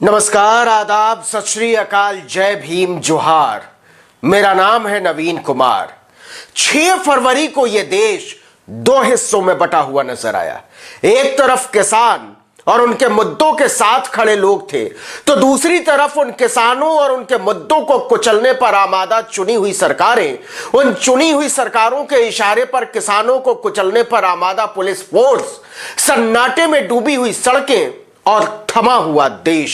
नमस्कार, आदाब, सत श्री अकाल, जय भीम, जोहार। मेरा नाम है नवीन कुमार। 6 फरवरी को यह देश 2 हिस्सों में बटा हुआ नजर आया। एक तरफ किसान और उनके मुद्दों के साथ खड़े लोग थे, तो दूसरी तरफ उन किसानों और उनके मुद्दों को कुचलने पर आमादा चुनी हुई सरकारें, उन चुनी हुई सरकारों के इशारे पर किसानों को कुचलने पर आमादा पुलिस फोर्स, सन्नाटे में डूबी हुई सड़कें और थमा हुआ देश।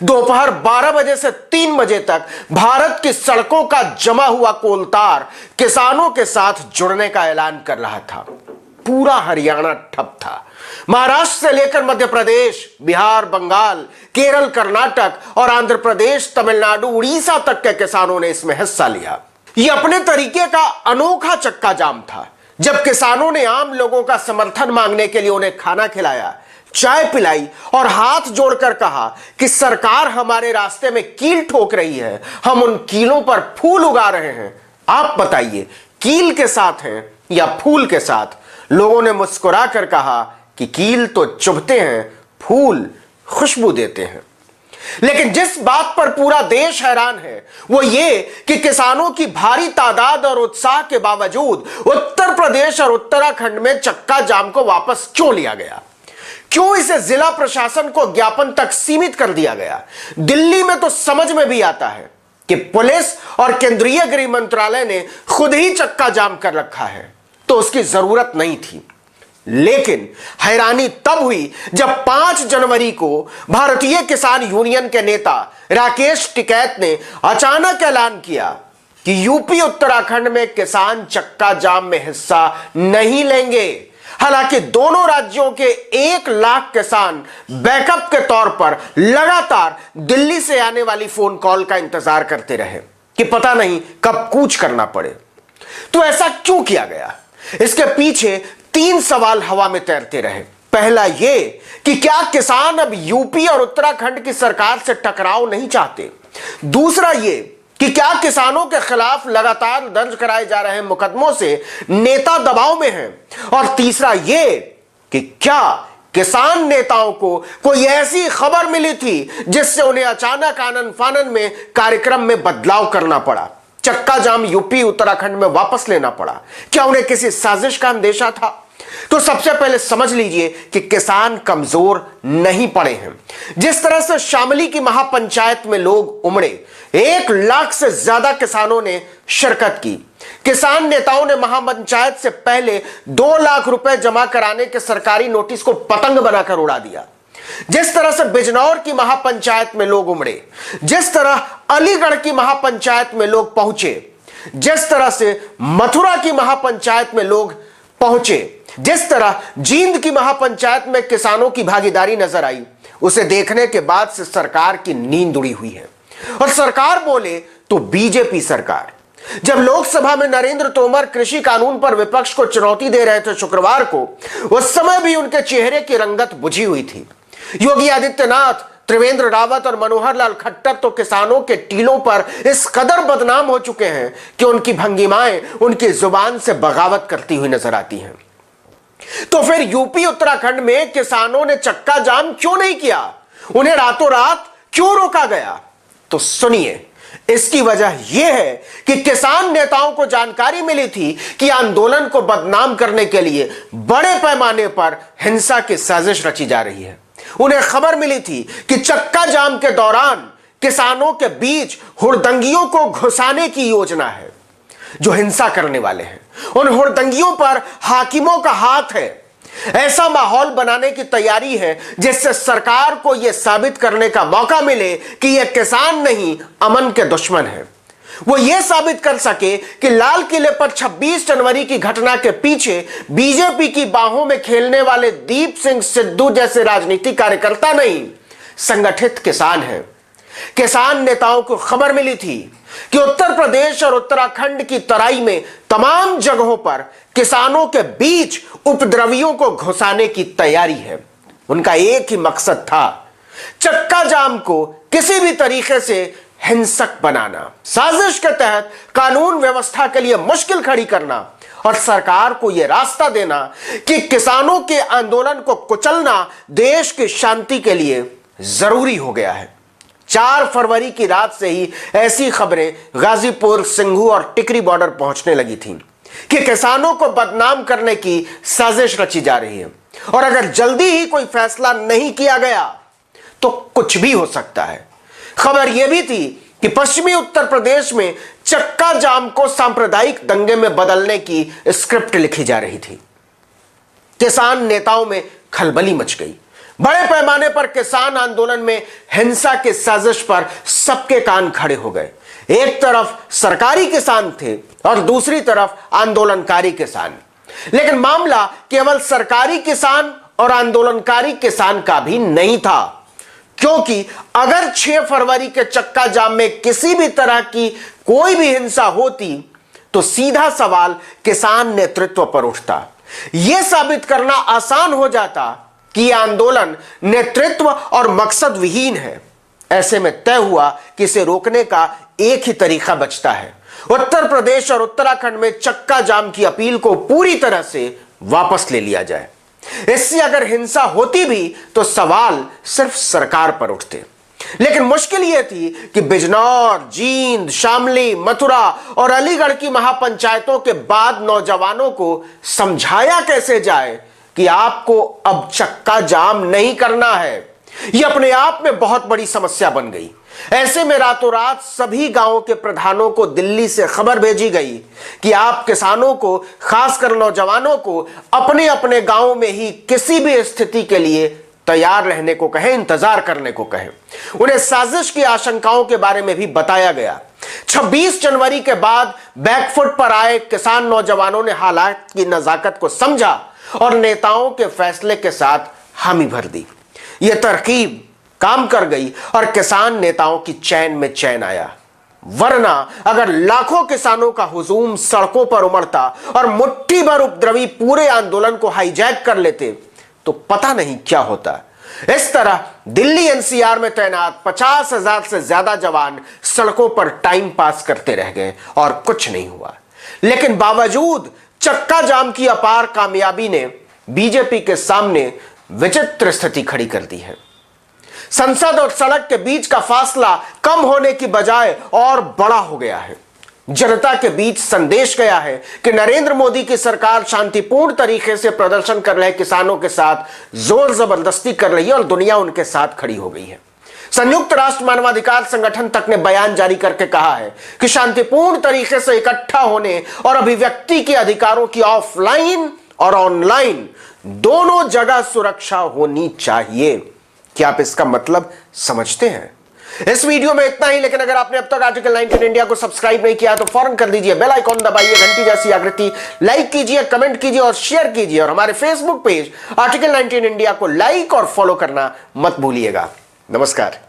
दोपहर 12 बजे से 3 बजे तक भारत की सड़कों का जमा हुआ कोलतार किसानों के साथ जुड़ने का ऐलान कर रहा था। पूरा हरियाणा ठप था। महाराष्ट्र से लेकर मध्य प्रदेश, बिहार, बंगाल, केरल, कर्नाटक और आंध्र प्रदेश, तमिलनाडु, उड़ीसा तक के किसानों ने इसमें हिस्सा लिया। यह अपने तरीके का अनोखा चक्का जाम था, जब किसानों ने आम लोगों का समर्थन मांगने के लिए उन्हें खाना खिलाया, चाय पिलाई और हाथ जोड़कर कहा कि सरकार हमारे रास्ते में कील ठोक रही है, हम उन कीलों पर फूल उगा रहे हैं। आप बताइए, कील के साथ हैं या फूल के साथ? लोगों ने मुस्कुरा कर कहा कि कील तो चुभते हैं, फूल खुशबू देते हैं। लेकिन जिस बात पर पूरा देश हैरान है वो ये कि किसानों की भारी तादाद और उत्साह के बावजूद उत्तर प्रदेश और उत्तराखंड में चक्का जाम को वापस क्यों लिया गया? क्यों इसे जिला प्रशासन को ज्ञापन तक सीमित कर दिया गया? दिल्ली में तो समझ में भी आता है कि पुलिस और केंद्रीय गृह मंत्रालय ने खुद ही चक्का जाम कर रखा है, तो उसकी जरूरत नहीं थी। लेकिन हैरानी तब हुई जब 5 जनवरी को भारतीय किसान यूनियन के नेता राकेश टिकैत ने अचानक ऐलान किया कि यूपी उत्तराखंड में किसान चक्का जाम में हिस्सा नहीं लेंगे। हालांकि दोनों राज्यों के 1 लाख किसान बैकअप के तौर पर लगातार दिल्ली से आने वाली फोन कॉल का इंतजार करते रहे कि पता नहीं कब कूच करना पड़े। तो ऐसा क्यों किया गया? इसके पीछे 3 सवाल हवा में तैरते रहे। पहला ये कि क्या किसान अब यूपी और उत्तराखंड की सरकार से टकराव नहीं चाहते? दूसरा ये कि क्या किसानों के खिलाफ लगातार दर्ज कराए जा रहे मुकदमों से नेता दबाव में हैं? और तीसरा ये कि क्या किसान नेताओं को कोई ऐसी खबर मिली थी जिससे उन्हें अचानक आनन फानन में कार्यक्रम में बदलाव करना पड़ा, चक्का जाम यूपी उत्तराखंड में वापस लेना पड़ा? क्या उन्हें किसी साजिश का अंदेशा था? तो सबसे पहले समझ लीजिए कि किसान कमजोर नहीं पड़े हैं। जिस तरह से शामली की महापंचायत में लोग उमड़े, 1 लाख से ज्यादा किसानों ने शिरकत की। किसान नेताओं ने महापंचायत से पहले 2 लाख रुपए जमा कराने के सरकारी नोटिस को पतंग बनाकर उड़ा दिया। जिस तरह से बिजनौर की महापंचायत में लोग उमड़े, जिस तरह अलीगढ़ की महापंचायत में लोग पहुंचे, जिस तरह से मथुरा की महापंचायत में लोग पहुंचे, जिस तरह जींद की महापंचायत में किसानों की भागीदारी नजर आई, उसे देखने के बाद से सरकार की नींद उड़ी हुई है। और सरकार बोले तो बीजेपी सरकार। जब लोकसभा में नरेंद्र तोमर कृषि कानून पर विपक्ष को चुनौती दे रहे थे शुक्रवार को, उस समय भी उनके चेहरे की रंगत बुझी हुई थी। योगी आदित्यनाथ, त्रिवेंद्र रावत और मनोहर लाल खट्टर तो किसानों के टीलों पर इस कदर बदनाम हो चुके हैं कि उनकी भंगिमाएं उनकी जुबान से बगावत करती हुई नजर आती हैं। तो फिर यूपी उत्तराखंड में किसानों ने चक्का जाम क्यों नहीं किया? उन्हें रातों रात क्यों रोका गया? तो सुनिए, इसकी वजह यह है कि किसान नेताओं को जानकारी मिली थी कि आंदोलन को बदनाम करने के लिए बड़े पैमाने पर हिंसा की साजिश रची जा रही है। उन्हें खबर मिली थी कि चक्का जाम के दौरान किसानों के बीच हुड़दंगियों को घुसाने की योजना है। जो हिंसा करने वाले हैं, उन हुड़दंगियों पर हाकिमों का हाथ है। ऐसा माहौल बनाने की तैयारी है जिससे सरकार को यह साबित करने का मौका मिले कि यह किसान नहीं, अमन के दुश्मन है। वो यह साबित कर सके कि लाल किले पर 26 जनवरी की घटना के पीछे बीजेपी की बाहों में खेलने वाले दीप सिंह सिद्धू जैसे राजनीतिक कार्यकर्ता नहीं, संगठित किसान हैं। किसान नेताओं को खबर मिली थी कि उत्तर प्रदेश और उत्तराखंड की तराई में तमाम जगहों पर किसानों के बीच उपद्रवियों को घुसाने की तैयारी है। उनका एक ही मकसद था, चक्का जाम को किसी भी तरीके से हिंसक बनाना, साजिश के तहत कानून व्यवस्था के लिए मुश्किल खड़ी करना और सरकार को यह रास्ता देना कि किसानों के आंदोलन को कुचलना देश की शांति के लिए जरूरी हो गया है। 4 फरवरी की रात से ही ऐसी खबरें गाजीपुर, सिंघू और टिकरी बॉर्डर पहुंचने लगी थीं कि किसानों को बदनाम करने की साजिश रची जा रही है और अगर जल्दी ही कोई फैसला नहीं किया गया तो कुछ भी हो सकता है। खबर यह भी थी कि पश्चिमी उत्तर प्रदेश में चक्का जाम को सांप्रदायिक दंगे में बदलने की स्क्रिप्ट लिखी जा रही थी। किसान नेताओं में खलबली मच गई। बड़े पैमाने पर किसान आंदोलन में हिंसा की साजिश पर सबके कान खड़े हो गए। एक तरफ सरकारी किसान थे और दूसरी तरफ आंदोलनकारी किसान। लेकिन मामला केवल सरकारी किसान और आंदोलनकारी किसान का भी नहीं था, क्योंकि अगर 6 फरवरी के चक्का जाम में किसी भी तरह की कोई भी हिंसा होती तो सीधा सवाल किसान नेतृत्व पर उठता। यह साबित करना आसान हो जाता कि यह आंदोलन नेतृत्व और मकसद विहीन है। ऐसे में तय हुआ कि इसे रोकने का एक ही तरीका बचता है। उत्तर प्रदेश और उत्तराखंड में चक्का जाम की अपील को पूरी तरह से वापस ले लिया जाए। इससे अगर हिंसा होती भी तो सवाल सिर्फ सरकार पर उठते। लेकिन मुश्किल यह थी कि बिजनौर, जींद, शामली, मथुरा और अलीगढ़ की महापंचायतों के बाद नौजवानों को समझाया कैसे जाए कि आपको अब चक्का जाम नहीं करना है। यह अपने आप में बहुत बड़ी समस्या बन गई। ऐसे में रातों रात सभी गांवों के प्रधानों को दिल्ली से खबर भेजी गई कि आप किसानों को, खासकर नौजवानों को, अपने अपने गांवों में ही किसी भी स्थिति के लिए तैयार रहने को कहें, इंतजार करने को कहें। उन्हें साजिश की आशंकाओं के बारे में भी बताया गया। 26 जनवरी के बाद बैकफुट पर आए किसान नौजवानों ने हालात की नजाकत को समझा और नेताओं के फैसले के साथ हामी भर दी। यह तरकीब काम कर गई और किसान नेताओं की चैन में चैन आया। वरना अगर लाखों किसानों का हुजूम सड़कों पर उमड़ता और मुट्ठी भर उपद्रवी पूरे आंदोलन को हाईजैक कर लेते तो पता नहीं क्या होता। इस तरह दिल्ली एनसीआर में तैनात 50,000 से ज्यादा जवान सड़कों पर टाइम पास करते रह गए और कुछ नहीं हुआ। लेकिन बावजूद चक्का जाम की अपार कामयाबी ने बीजेपी के सामने विचित्र स्थिति खड़ी कर दी है। संसद और सड़क के बीच का फासला कम होने की बजाय और बड़ा हो गया है। जनता के बीच संदेश गया है कि नरेंद्र मोदी की सरकार शांतिपूर्ण तरीके से प्रदर्शन कर रहे किसानों के साथ जोर जबरदस्ती कर रही है और दुनिया उनके साथ खड़ी हो गई है। संयुक्त राष्ट्र मानवाधिकार संगठन तक ने बयान जारी करके कहा है कि शांतिपूर्ण तरीके से इकट्ठा होने और अभिव्यक्ति के अधिकारों की ऑफलाइन और ऑनलाइन दोनों जगह सुरक्षा होनी चाहिए। क्या आप इसका मतलब समझते हैं? इस वीडियो में इतना ही, लेकिन अगर आपने अब तक आर्टिकल 19 इंडिया को सब्सक्राइब नहीं किया तो फौरन कर दीजिए, बेल आइकॉन दबाइए, घंटी जैसी आकृति लाइक कीजिए, कमेंट कीजिए और शेयर कीजिए और हमारे फेसबुक पेज आर्टिकल 19 इंडिया को लाइक और फॉलो करना मत भूलिएगा। नमस्कार।